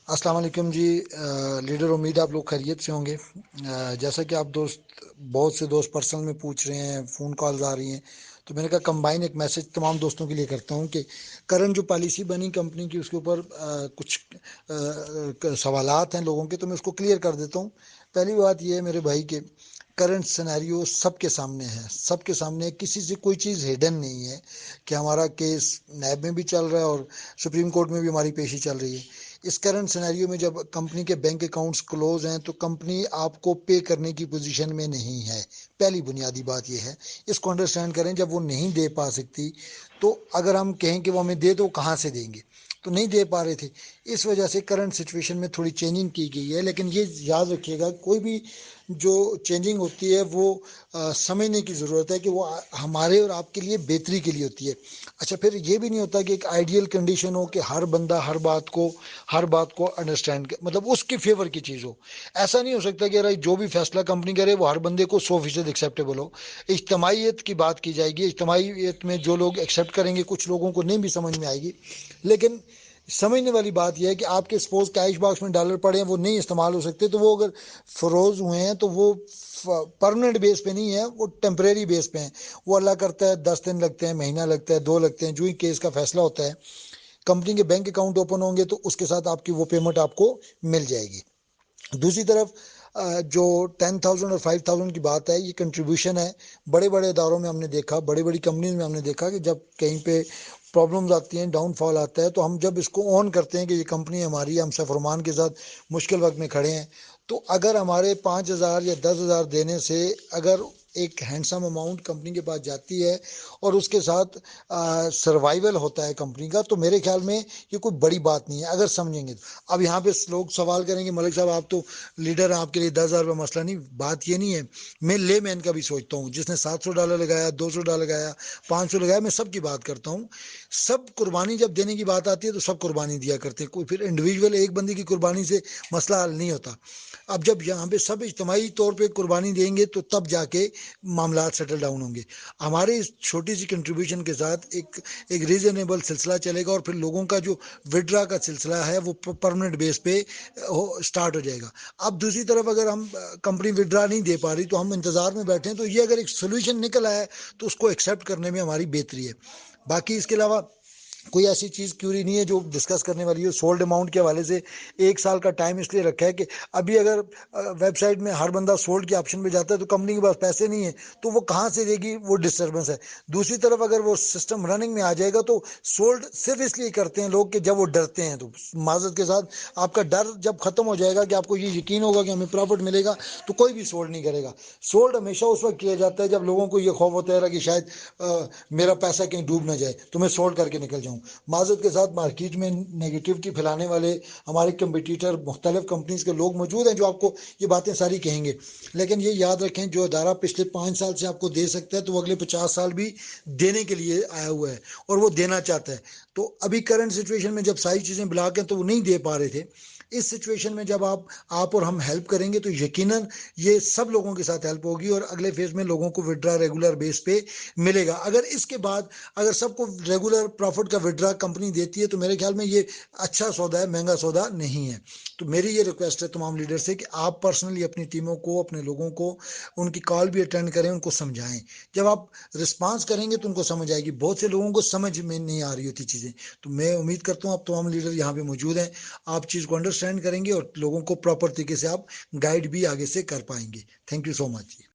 अस्सलाम वालेकुम जी। लीडर, उम्मीद आप लोग खैरियत से होंगे। जैसा कि आप दोस्त, बहुत से दोस्त पर्सनल में पूछ रहे हैं, फ़ोन कॉल्स आ रही हैं, तो मैंने कहा कंबाइन एक मैसेज तमाम दोस्तों के लिए करता हूं कि करंट जो पॉलिसी बनी कंपनी की उसके ऊपर कुछ सवालात हैं लोगों के, तो मैं उसको क्लियर कर देता हूं। पहली बात यह है मेरे भाई के करंट सिनेरियो सबके सामने है, सबके सामने है, किसी से कोई चीज़ हिडन नहीं है कि हमारा केस नैब में भी चल रहा है और सुप्रीम कोर्ट में भी हमारी पेशी चल रही है। इस करंट सिनेरियो में जब कंपनी के बैंक अकाउंट्स क्लोज हैं तो कंपनी आपको पे करने की पोजीशन में नहीं है। पहली बुनियादी बात यह है, इसको अंडरस्टैंड करें। जब वो नहीं दे पा सकती तो अगर हम कहें कि वो हमें दे तो कहाँ से देंगे, तो नहीं दे पा रहे थे। इस वजह से करंट सिचुएशन में थोड़ी चेंजिंग की गई है, लेकिन ये याद रखिएगा कोई भी जो चेंजिंग होती है वो समझने की ज़रूरत है कि वो हमारे और आपके लिए बेहतरी के लिए होती है। अच्छा, फिर ये भी नहीं होता कि एक आइडियल कंडीशन हो कि हर बंदा हर बात को अंडरस्टैंड, मतलब उसके फेवर की चीज़ हो। ऐसा नहीं हो सकता कि यार जो भी फैसला कंपनी करे वो हर बंदे को 100% एक्सेप्टेबल हो। इज्तमाहीत की बात की जाएगी, इज्तमाहीत में जो लोग एक्सेप्ट करेंगे, कुछ लोगों को नहीं भी समझ में आएगी, लेकिन समझने वाली बात यह है कि आपके सपोज कैश बॉक्स में डॉलर पड़े हैं, वो नहीं इस्तेमाल हो सकते, तो वो अगर फरोज हुए हैं तो वो परमानेंट बेस पे नहीं है, वो टेम्परेरी बेस पे हैं। वो अल्लाह करता है 10 दिन लगते हैं, महीना लगता है, 2 लगते हैं, जो ही केस का फैसला होता है कंपनी के बैंक अकाउंट ओपन होंगे तो उसके साथ आपकी वो पेमेंट आपको मिल जाएगी। दूसरी तरफ जो 10,000 और 5,000 की बात है, ये कंट्रीब्यूशन है। बड़े बड़े इदारों में हमने देखा, बड़ी बड़ी कंपनीज में हमने देखा कि जब कहीं पे प्रॉब्लम्स आती हैं, डाउनफॉल आता है, तो हम जब इसको ऑन करते हैं कि ये कंपनी हमारी, हम सफरमान के साथ मुश्किल वक्त में खड़े हैं, तो अगर हमारे 5,000 या 10,000 देने से अगर एक हैंडसम अमाउंट कंपनी के पास जाती है और उसके साथ सर्वाइवल होता है कंपनी का, तो मेरे ख्याल में ये कोई बड़ी बात नहीं है अगर समझेंगे तो। अब यहाँ पे लोग सवाल करेंगे मलिक साहब आप तो लीडर हैं, आपके लिए 10,000 रुपये मसला नहीं। बात ये नहीं है, मैं ले मैन का भी सोचता हूँ, जिसने $700 लगाया, $200 लगाया, 500 लगाया, मैं सबकी बात करता हूँ। सब कुर्बानी जब देने की बात आती है तो सब कुर्बानी दिया करते हैं, कोई फिर इंडिविजुअल एक बंदे की कुर्बानी से मसला हल नहीं होता। अब जब यहाँ पे सब इज्तमाही तौर पे कुर्बानी देंगे तो तब जाके मामला सेटल डाउन होंगे। हमारे इस छोटी सी कंट्रीब्यूशन के साथ एक रीजनेबल सिलसिला चलेगा और फिर लोगों का जो विड्रा का सिलसिला है वो परमानेंट बेस पे स्टार्ट हो जाएगा। अब दूसरी तरफ अगर हम कंपनी विड्रा नहीं दे पा रही तो हम इंतजार में बैठे हैं, तो ये अगर एक सोल्यूशन निकल आया है तो उसको एक्सेप्ट करने में हमारी बेहतरी है। बाकी इसके अलावा कोई ऐसी चीज़ क्यूरी नहीं है जो डिस्कस करने वाली है। सोल्ड अमाउंट के हवाले से 1 साल का टाइम इसलिए रखा है कि अभी अगर वेबसाइट में हर बंदा सोल्ड के ऑप्शन पे जाता है तो कंपनी के पास पैसे नहीं है, तो वो कहाँ से देगी, वो डिस्टर्बेंस है। दूसरी तरफ अगर वो सिस्टम रनिंग में आ जाएगा तो सोल्ड सिर्फ इसलिए करते हैं लोग कि जब वो डरते हैं, तो माजरत के साथ आपका डर जब खत्म हो जाएगा कि आपको ये यकीन होगा कि हमें प्रॉफिट मिलेगा, तो कोई भी सोल्ड नहीं करेगा। सोल्ड हमेशा उस वक्त किया जाता है जब लोगों को ये खौफ होता है कि शायद मेरा पैसा कहीं डूब ना जाए तो मैं सोल्ड करके निकल जाऊं। माजरत के साथ मार्केट में नेगेटिविटी फैलाने वाले हमारे कंपटीटर मुख्तलिफ कंपनीज के लोग मौजूद हैं जो आपको ये बातें सारी कहेंगे, लेकिन ये याद रखें जो अदारा पिछले 5 साल से आपको दे सकता है तो वो अगले 50 साल भी देने के लिए आया हुआ है और वो देना चाहता है। तो अभी करंट सिचुएशन में जब सारी चीज़ें ब्लॉक हैं तो वो नहीं दे पा रहे थे। इस सिचुएशन में जब आप और हम हेल्प करेंगे तो यकीनन ये सब लोगों के साथ हेल्प होगी और अगले फेज में लोगों को विड्रा रेगुलर बेस पे मिलेगा। अगर इसके बाद अगर सबको रेगुलर प्रॉफिट का विड्रा कंपनी देती है तो मेरे ख्याल में ये अच्छा सौदा है, महंगा सौदा नहीं है। तो मेरी ये रिक्वेस्ट है तमाम लीडर से कि आप पर्सनली अपनी टीमों को, अपने लोगों को, उनकी कॉल भी अटेंड करें, उनको समझाएं। जब आप रिस्पांस करेंगे तो उनको समझ आएगी। बहुत से लोगों को समझ में नहीं आ रही होती चीज़ें, तो मैं उम्मीद करता हूँ आप तमाम लीडर यहाँ पे मौजूद हैं, आप चीज़ को अंडरस्टैंड करेंगे और लोगों को प्रॉपर तरीके से आप गाइड भी आगे से कर पाएंगे। Thank you so much.